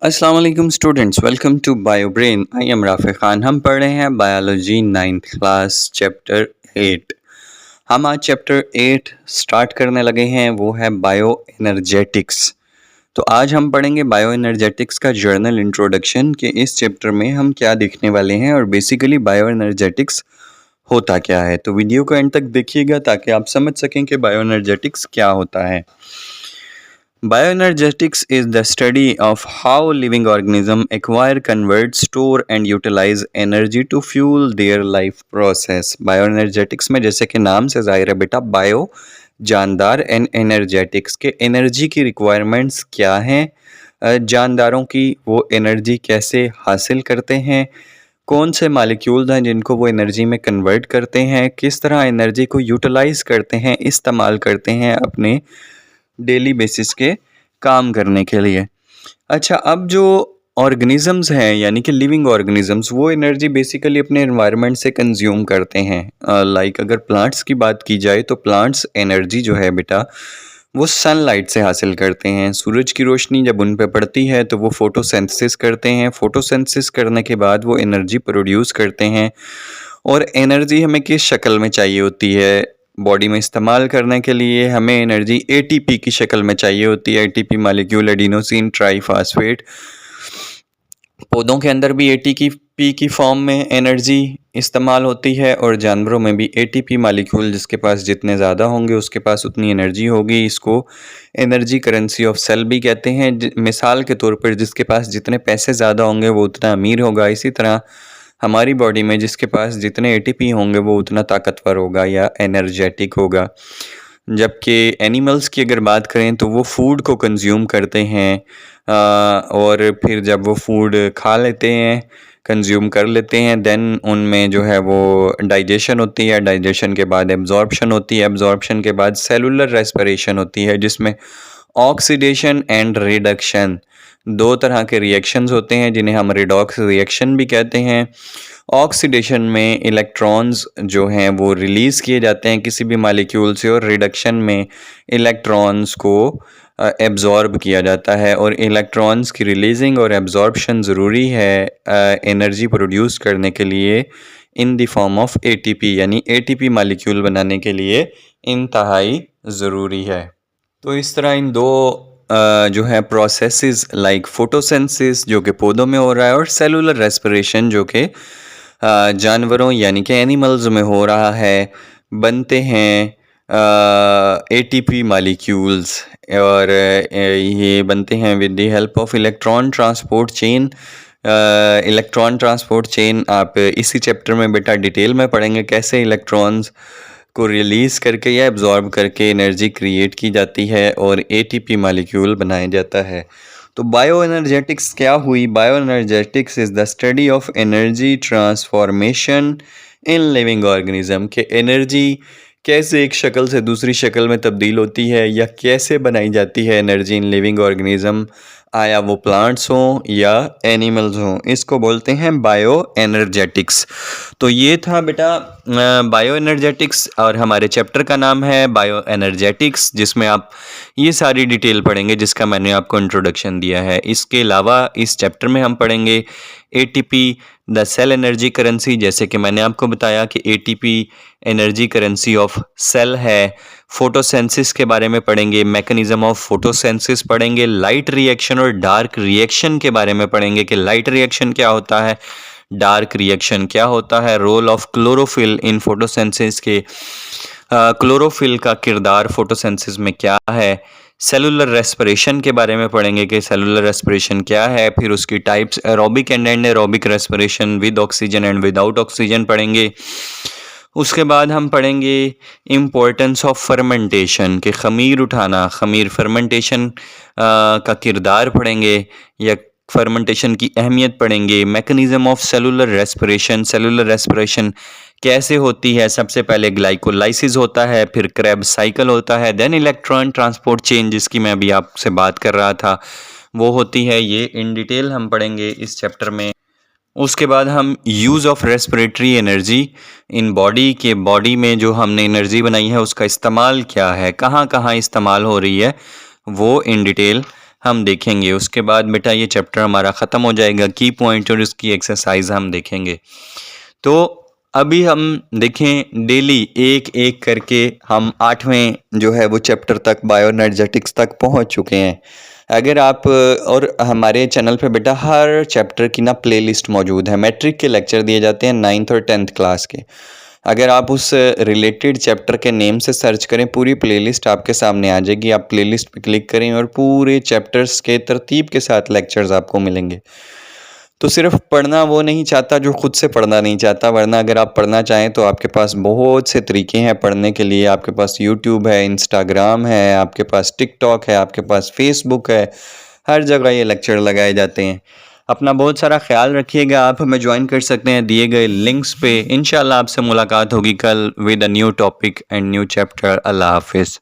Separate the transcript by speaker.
Speaker 1: अस्सलाम वालेकुम students, welcome to Bio Brain. I am Rafe Khan. हम पढ़ रहे हैं बायोलॉजी 9th क्लास चैप्टर 8। हम आज चैप्टर 8 स्टार्ट करने लगे हैं, वो है बायो एनर्जेटिक्स। तो आज हम पढ़ेंगे बायो एनर्जेटिक्स का जर्नल इंट्रोडक्शन कि इस चैप्टर में हम क्या देखने वाले हैं और बेसिकली बायो एनर्जेटिक्स होता क्या है। तो वीडियो को एंड तक देखिएगा ताकि आप समझ सकें कि बायो एनर्जेटिक्स क्या होता है। Bioenergetics is the study of how living organisms acquire, convert, store and utilize energy to fuel their life process. Bioenergetics में जैसे कि नाम से जाहिर है बेटा, बायो जानदार एंड एनर्जेटिक्स के एनर्जी की रिक्वायरमेंट्स क्या हैं, जानदारों की वो एनर्जी कैसे हासिल करते हैं, कौन से मालिक्यूल्स हैं जिनको वो एनर्जी में कन्वर्ट करते हैं, किस तरह एनर्जी को यूटिलाइज करते हैं, इस्तेमाल करते हैं अपने डेली बेसिस के काम करने के लिए। अच्छा, अब जो ऑर्गेनिजम्स हैं यानी कि लिविंग ऑर्गेनिजम्स, वो एनर्जी बेसिकली अपने एनवायरनमेंट से कंज्यूम करते हैं। लाइक अगर प्लांट्स की बात की जाए तो प्लांट्स एनर्जी जो है बेटा वो सनलाइट से हासिल करते हैं। सूरज की रोशनी जब उन पे पड़ती है तो वो फोटोसिंथेसिस करते हैं। फोटोसिंथेसिस करने के बाद वो एनर्जी प्रोड्यूस करते हैं और एनर्जी हमें किस शक्ल में चाहिए होती है? बॉडी में इस्तेमाल करने के लिए हमें एनर्जी एटीपी की शक्ल में चाहिए होती है। ATP molecule adenosine triphosphate. पौधों के अंदर भी एटीपी की फॉर्म में एनर्जी इस्तेमाल होती है और जानवरों में भी एटीपी मालिक्यूल जिसके पास जितने ज़्यादा होंगे उसके पास उतनी एनर्जी होगी। इसको एनर्जी करेंसी ऑफ सेल भी कहते हैं। मिसाल के तौर पर जिसके पास जितने पैसे ज़्यादा होंगे वो उतना अमीर होगा। इसी तरह हमारी बॉडी में जिसके पास जितने एटीपी होंगे वो उतना ताकतवर होगा या एनर्जेटिक होगा। जबकि एनिमल्स की अगर बात करें तो वो फूड को कंज्यूम करते हैं और फिर जब वो फूड खा लेते हैं, कंज्यूम कर लेते हैं, देन उनमें जो है वो डाइजेशन होती है। डाइजेशन के बाद एब्जॉर्प्शन होती है। एब्जॉर्प्शन के बाद सेलुलर रेस्पिरेशन होती है जिसमें ऑक्सीडेशन एंड रिडक्शन दो तरह के रिएक्शंस होते हैं जिन्हें हम रिडॉक्स रिएक्शन भी कहते हैं। ऑक्सीडेशन में इलेक्ट्रॉन्स जो हैं वो रिलीज़ किए जाते हैं किसी भी मालिक्यूल से और रिडक्शन में इलेक्ट्रॉन्स को एब्जॉर्ब किया जाता है। और इलेक्ट्रॉन्स की रिलीजिंग और एब्जॉर्प्शन ज़रूरी है एनर्जी प्रोड्यूस करने के लिए in the form of ATP, यानी एटीपी मालिक्यूल बनाने के लिए इंतहाई ज़रूरी है। तो इस तरह इन दो जो है प्रोसेसेस लाइक फोटोसिंथेसिस जो कि पौधों में हो रहा है और सेलुलर रेस्पिरेशन जो कि जानवरों यानी कि एनिमल्स में हो रहा है, बनते हैं एटीपी मालिक्यूल्स और ये बनते हैं with the help of electron transport chain. Electron transport chain आप इसी चैप्टर में बेटा डिटेल में पढ़ेंगे कैसे इलेक्ट्रॉन्स को रिलीज़ करके या एब्जॉर्ब करके एनर्जी क्रिएट की जाती है और एटीपी मालिक्यूल बनाया जाता है। तो बायो एनर्जेटिक्स क्या हुई? Bio energetics is the study of energy transformation in living organism के एनर्जी कैसे एक शक्ल से दूसरी शक्ल में तब्दील होती है या कैसे बनाई जाती है एनर्जी इन लिविंग ऑर्गेनिज्म, आया वो प्लांट्स हों या एनिमल्स हों, इसको बोलते हैं बायो एनर्जेटिक्स। तो ये था बेटा बायो एनर्जेटिक्स और हमारे चैप्टर का नाम है बायो एनर्जेटिक्स जिसमें आप ये सारी डिटेल पढ़ेंगे जिसका मैंने आपको इंट्रोडक्शन दिया है। इसके अलावा इस चैप्टर में हम पढ़ेंगे ATP the cell energy currency, जैसे कि मैंने आपको बताया कि ATP energy currency of cell है। फोटोसेंसिस के बारे में पढ़ेंगे, मैकेनिज्म ऑफ फोटोसेंसिस पढ़ेंगे, लाइट रिएक्शन और डार्क रिएक्शन के बारे में पढ़ेंगे कि लाइट रिएक्शन क्या होता है, डार्क रिएक्शन क्या होता है, role of chlorophyll in photosynthesis के क्लोरोफिल का किरदार फोटोसेंसिस में क्या है। सेलुलर रेस्पिरेशन के बारे में पढ़ेंगे कि सेलुलर रेस्पिरेशन क्या है, फिर उसकी types aerobic and anaerobic respiration with oxygen and without oxygen पढ़ेंगे। उसके बाद हम पढ़ेंगे इम्पोर्टेंस ऑफ फर्मेंटेशन के खमीर उठाना, खमीर फर्मेंटेशन का किरदार पढ़ेंगे या फर्मेंटेशन की अहमियत पढ़ेंगे। Mechanism of cellular respiration, cellular respiration कैसे होती है, सबसे पहले ग्लाइकोलाइसिस होता है, फिर क्रेब्स साइकिल होता है, देन इलेक्ट्रॉन ट्रांसपोर्ट चेन जिसकी मैं अभी आपसे बात कर रहा था वो होती है। ये इन डिटेल हम पढ़ेंगे इस चैप्टर में। उसके बाद हम use of respiratory energy in body में जो हमने एनर्जी बनाई है उसका इस्तेमाल क्या है, कहाँ कहाँ इस्तेमाल हो रही है, वो इन डिटेल हम देखेंगे। उसके बाद बेटा ये चैप्टर हमारा ख़त्म हो जाएगा। की पॉइंट और उसकी एक्सरसाइज हम देखेंगे। तो अभी हम देखें डेली एक एक करके हम 8वें जो है वो चैप्टर तक बायोएनर्जेटिक्स तक पहुंच चुके हैं। अगर आप और हमारे चैनल पे बेटा हर चैप्टर की ना प्लेलिस्ट मौजूद है। मैट्रिक के लेक्चर दिए जाते हैं 9th और 10th क्लास के। अगर आप उस रिलेटेड चैप्टर के नेम से सर्च करें, पूरी प्लेलिस्ट आपके सामने आ जाएगी। आप प्लेलिस्ट पे क्लिक करें और पूरे चैप्टर्स के तरतीब के साथ लेक्चर्स आपको मिलेंगे। तो सिर्फ पढ़ना वो नहीं चाहता जो खुद से पढ़ना नहीं चाहता, वरना अगर आप पढ़ना चाहें तो आपके पास बहुत से तरीके हैं पढ़ने के लिए। आपके पास यूट्यूब है, इंस्टाग्राम है, आपके पास टिकटॉक है, आपके पास फेसबुक है, हर जगह ये लेक्चर लगाए जाते हैं। अपना बहुत सारा ख्याल रखिएगा। आप हमें ज्वाइन कर सकते हैं दिए गए लिंक्स पे। इंशाल्लाह आपसे मुलाकात होगी कल with a new topic and new chapter. अल्लाह हाफिज़।